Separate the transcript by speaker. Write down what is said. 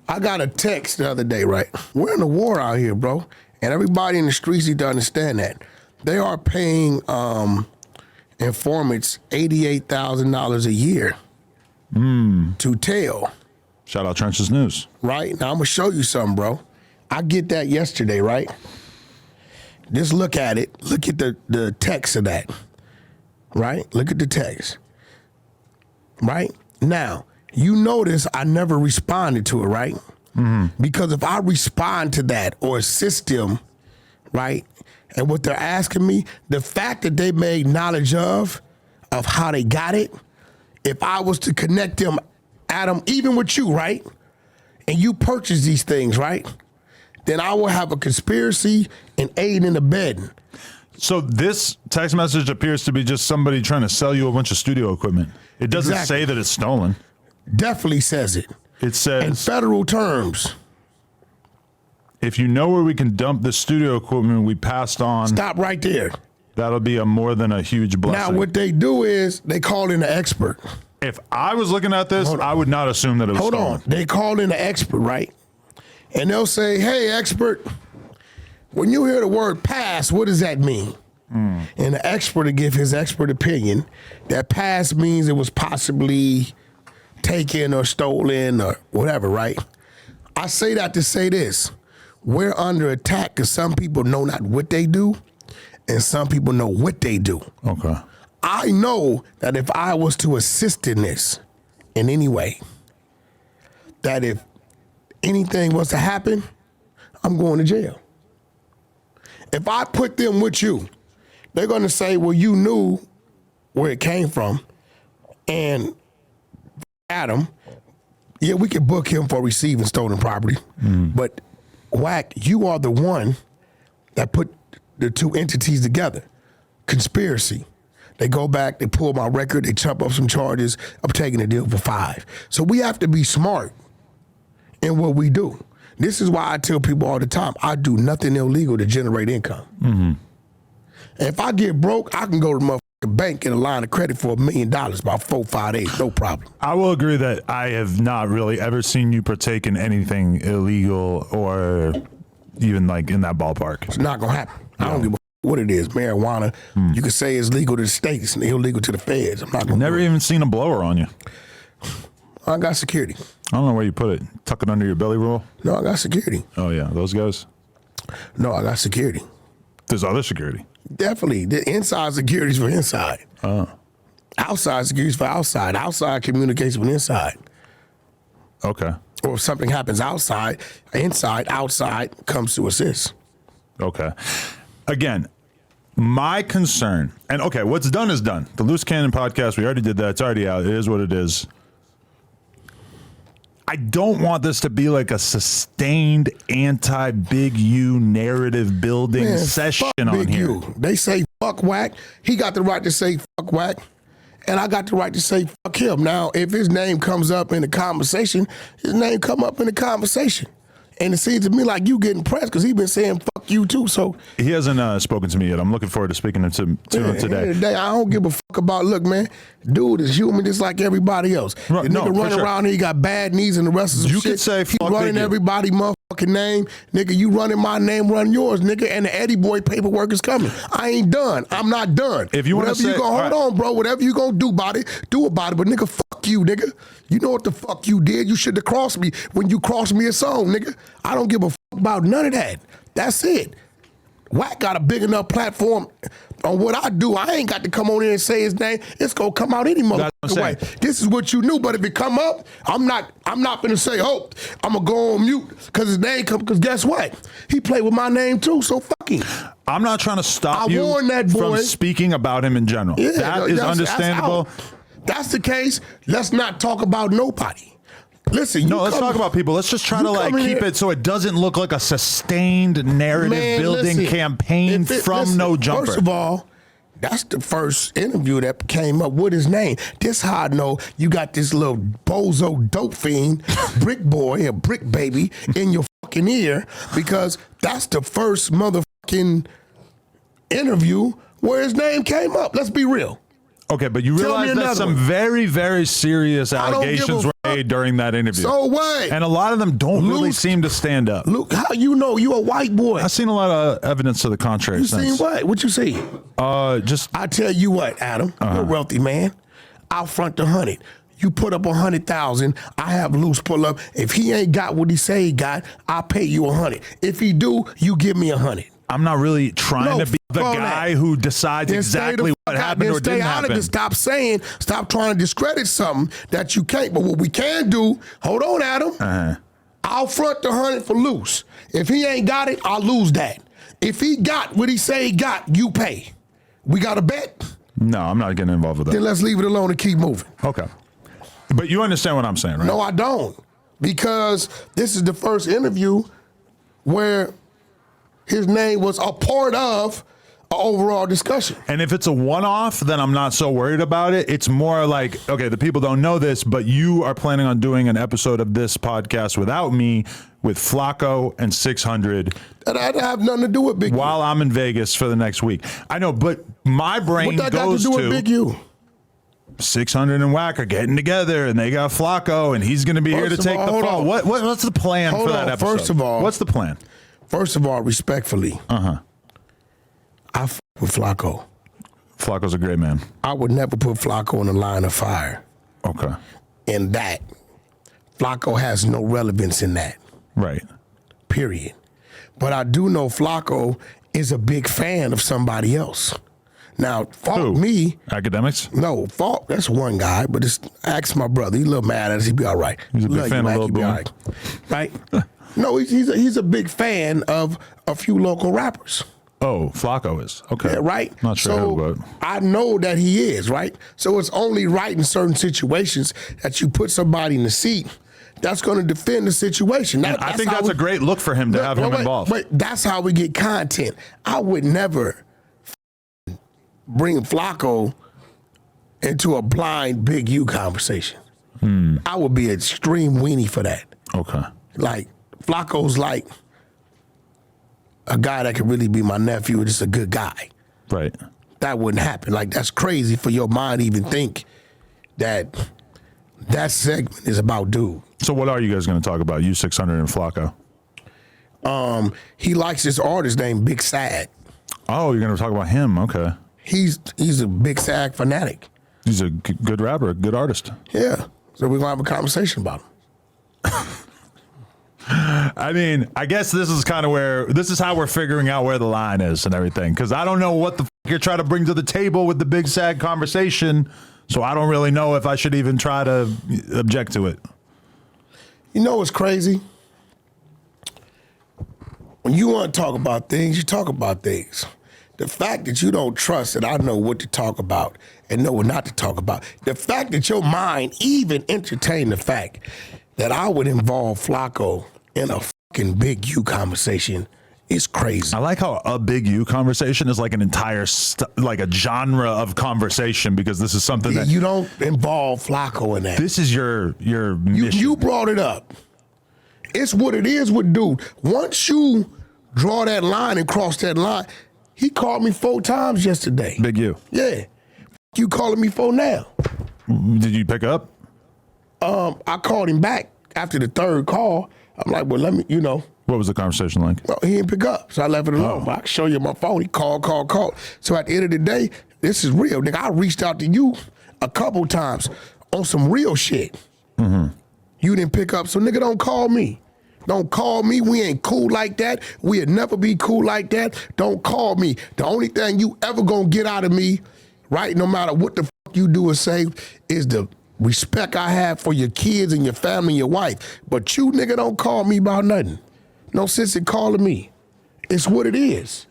Speaker 1: I got a text the other day, right? We're in a war out here, bro. And everybody in the streets need to understand that. They are paying informants $88,000 a year to tell.
Speaker 2: Shout out Trenches News.
Speaker 1: Right? Now, I'm going to show you something, bro. I get that yesterday, right? Just look at it. Look at the text of that. Right? Look at the text. Right? Now, you notice I never responded to it, right? Because if I respond to that or assist them, right, and what they're asking me, the fact that they made knowledge of how they got it, if I was to connect them, Adam, even with you, right, and you purchase these things, right, then I will have a conspiracy and aid in abetting.
Speaker 2: So this text message appears to be just somebody trying to sell you a bunch of studio equipment. It doesn't say that it's stolen.
Speaker 1: Definitely says it.
Speaker 2: It says
Speaker 1: in federal terms.
Speaker 2: If you know where we can dump the studio equipment we passed on.
Speaker 1: Stop right there.
Speaker 2: That'll be more than a huge blessing.
Speaker 1: Now, what they do is they call in an expert.
Speaker 2: If I was looking at this, I would not assume that it was stolen.
Speaker 1: Hold on. They call in an expert, right? And they'll say, hey, expert, when you hear the word pass, what does that mean? And the expert will give his expert opinion that pass means it was possibly taken or stolen or whatever, right? I say that to say this. We're under attack because some people know not what they do and some people know what they do.
Speaker 2: Okay.
Speaker 1: I know that if I was to assist in this in any way, that if anything was to happen, I'm going to jail. If I put them with you, they're going to say, well, you knew where it came from. And Adam, yeah, we could book him for receiving stolen property. But Wack, you are the one that put the two entities together. Conspiracy. They go back, they pull my record, they chop up some charges. I'm taking a deal for 5. So we have to be smart in what we do. This is why I tell people all the time, I do nothing illegal to generate income. And if I get broke, I can go to the bank, get a line of credit for $1 million about 4 or 5 days, no problem.
Speaker 2: I will agree that I have not really ever seen you partake in anything illegal or even like in that ballpark.
Speaker 1: It's not gonna happen. I don't give a what it is. Marijuana, you could say it's legal to the states and illegal to the feds. I'm not gonna.
Speaker 2: Never even seen a blower on you.
Speaker 1: I got security.
Speaker 2: I don't know where you put it. Tuck it under your belly roll?
Speaker 1: No, I got security.
Speaker 2: Oh yeah, those guys.
Speaker 1: No, I got security.
Speaker 2: There's other security.
Speaker 1: Definitely. The inside security is for inside. Outside security is for outside. Outside communicates with inside.
Speaker 2: Okay.
Speaker 1: Or if something happens outside, inside, outside comes to assist.
Speaker 2: Okay. Again, my concern, and okay, what's done is done. The Loose Cannon podcast, we already did that. It's already out. It is what it is. I don't want this to be like a sustained anti-Big U narrative building session
Speaker 1: fuck
Speaker 2: on
Speaker 1: Big
Speaker 2: here.
Speaker 1: U. They say fuck Wack. He got the right to say fuck Wack. And I got the right to say fuck him. Now, if his name comes up in the conversation, his name come up in the conversation. And it seems to me like you getting pressed because he been saying fuck you too. So
Speaker 2: he hasn't spoken to me yet. I'm looking forward to speaking to him today.
Speaker 1: I don't give a fuck about, look, man, dude is human just like everybody else.
Speaker 2: Right,
Speaker 1: the nigga running around here, he got bad knees and the rest of some
Speaker 2: you
Speaker 1: shit.
Speaker 2: Could say
Speaker 1: he
Speaker 2: fuck
Speaker 1: running everybody motherfucking name. Nigga, you running my name, run yours, nigga. And the Eddie Boy paperwork is coming. I ain't done. I'm not done.
Speaker 2: If you want to say,
Speaker 1: you gonna hold on, bro. Whatever you gonna do about it, do about it. But nigga, fuck you, nigga. You know what the fuck you did? You should have crossed me when you crossed me a song, nigga. I don't give a fuck about none of that. That's it. Wack got a big enough platform on what I do. I ain't got to come on here and say his name. It's gonna come out any motherfucking way. This is what you knew, but if it come up, I'm not gonna say, oh, I'm gonna go on mute because his name come. Because guess what? He played with my name too, so fuck him.
Speaker 2: I'm not trying to stop you
Speaker 1: that boy
Speaker 2: from speaking about him in general.
Speaker 1: Yeah,
Speaker 2: that is understandable.
Speaker 1: That's the case. Let's not talk about nobody. Listen,
Speaker 2: let's talk about people. Let's just try to keep it so it doesn't look like a sustained narrative building campaign from No Jumper.
Speaker 1: First of all, that's the first interview that came up with his name. This how I know you got this little bozo dope fiend, brick boy, a brick baby in your fucking ear, because that's the first motherfucking interview where his name came up. Let's be real.
Speaker 2: Okay, but you
Speaker 1: Tell me
Speaker 2: realize that
Speaker 1: another
Speaker 2: some
Speaker 1: one.
Speaker 2: very, very serious
Speaker 1: I don't give
Speaker 2: allegations
Speaker 1: a
Speaker 2: were made during that interview.
Speaker 1: So what?
Speaker 2: And a lot of them don't really
Speaker 1: Luce-
Speaker 2: seem to stand up.
Speaker 1: Luke, how you know you a white boy?
Speaker 2: I've seen a lot of evidence to the contrary
Speaker 1: You
Speaker 2: since.
Speaker 1: seen what? What you see?
Speaker 2: Just
Speaker 1: I tell you what, Adam, you're a wealthy man. I'll front the 100. You put up 100,000. I have Luce pull up. If he ain't got what he say he got, I'll pay you 100. If he do, you give me 100.
Speaker 2: I'm not really trying to be the
Speaker 1: fuck all
Speaker 2: guy
Speaker 1: that.
Speaker 2: who decides
Speaker 1: Then stay
Speaker 2: exactly
Speaker 1: the
Speaker 2: what
Speaker 1: fuck out.
Speaker 2: happened
Speaker 1: Then
Speaker 2: or didn't
Speaker 1: stay out
Speaker 2: happen.
Speaker 1: of it. Stop trying to discredit something that you can't. But what we can do, hold on, Adam. I'll front the 100 for Luce. If he ain't got it, I'll lose that. If he got what he say he got, you pay. We got a bet?
Speaker 2: No, I'm not getting involved with that.
Speaker 1: Then let's leave it alone and keep moving.
Speaker 2: Okay. But you understand what I'm saying, right?
Speaker 1: No, I don't. Because this is the first interview where his name was a part of an overall discussion.
Speaker 2: And if it's a one-off, then I'm not so worried about it. It's more like, okay, the people don't know this, but you are planning on doing an episode of this podcast without me, with Flacco and 600.
Speaker 1: That have nothing to do with Big
Speaker 2: while I'm in Vegas for the next week. I know, but my brain
Speaker 1: U. What that got to
Speaker 2: goes
Speaker 1: do with Big U?
Speaker 2: 600 and Wack are getting together, and they got Flacco, and he's going to be here to
Speaker 1: First of
Speaker 2: take
Speaker 1: all,
Speaker 2: the
Speaker 1: hold
Speaker 2: fall.
Speaker 1: on.
Speaker 2: What's the plan
Speaker 1: Hold
Speaker 2: for that
Speaker 1: on.
Speaker 2: episode?
Speaker 1: First of all-
Speaker 2: what's the plan?
Speaker 1: First of all, respectfully, I f with Flacco.
Speaker 2: Flacco's a great man.
Speaker 1: I would never put Flacco in the line of fire.
Speaker 2: Okay.
Speaker 1: In that, Flacco has no relevance in that.
Speaker 2: Right.
Speaker 1: Period. But I do know Flacco is a big fan of somebody else. Now, fault me.
Speaker 2: Academics?
Speaker 1: No, fault. That's one guy, but it's ask my brother. He's a little mad at us. He'll be all right.
Speaker 2: He's a big
Speaker 1: Love
Speaker 2: fan
Speaker 1: you,
Speaker 2: of
Speaker 1: Wack.
Speaker 2: Lil
Speaker 1: He'll be
Speaker 2: Boom.
Speaker 1: all right. Right? No, he's a big fan of a few local rappers.
Speaker 2: Oh, Flacco is. Okay.
Speaker 1: Yeah, right?
Speaker 2: Not sure
Speaker 1: so
Speaker 2: who, but.
Speaker 1: I know that he is, right? So it's only right in certain situations that you put somebody in the seat that's going to defend the situation.
Speaker 2: I think that's a great look for him to have him involved.
Speaker 1: But that's how we get content. I would never bring Flacco into a blind Big U conversation. I would be an extreme weenie for that.
Speaker 2: Okay.
Speaker 1: Like, Flacco's like a guy that could really be my nephew, just a good guy.
Speaker 2: Right.
Speaker 1: That wouldn't happen. Like, that's crazy for your mind to even think that that segment is about dude.
Speaker 2: So what are you guys going to talk about? You 600 and Flacco.
Speaker 1: He likes this artist named Big Sag.
Speaker 2: Oh, you're going to talk about him. Okay.
Speaker 1: He's a Big Sag fanatic.
Speaker 2: He's a good rapper, a good artist.
Speaker 1: Yeah. So we're going to have a conversation about him.
Speaker 2: I mean, I guess this is how we're figuring out where the line is and everything. Because I don't know what the you're trying to bring to the table with the Big Sag conversation. So I don't really know if I should even try to object to it.
Speaker 1: You know what's crazy? When you want to talk about things, you talk about things. The fact that you don't trust that I know what to talk about and know what not to talk about. The fact that your mind even entertained the fact that I would involve Flacco in a fucking Big U conversation is crazy.
Speaker 2: I like how a Big U conversation is like an entire like a genre of conversation, because this is something that
Speaker 1: You don't involve Flacco in that.
Speaker 2: this is your mission.
Speaker 1: You brought it up. It's what it is with dude. Once you draw that line and cross that line, he called me 4 times yesterday.
Speaker 2: Big U.
Speaker 1: Yeah. You calling me 4 now.
Speaker 2: Did you pick up?
Speaker 1: I called him back after the 3rd call. I'm like, well, let me,
Speaker 2: What was the conversation like?
Speaker 1: Well, he didn't pick up, so I left it alone. But I can show you my phone. He called. So at the end of the day, this is real. Nigga, I reached out to you a couple times on some real shit. You didn't pick up, so nigga, don't call me. Don't call me. We ain't cool like that. We'll never be cool like that. Don't call me. The only thing you ever gonna get out of me, right, no matter what the fuck you do or say, is the respect I have for your kids and your family and your wife. But you, nigga, don't call me about nothing. No sense in calling me. It's what it is.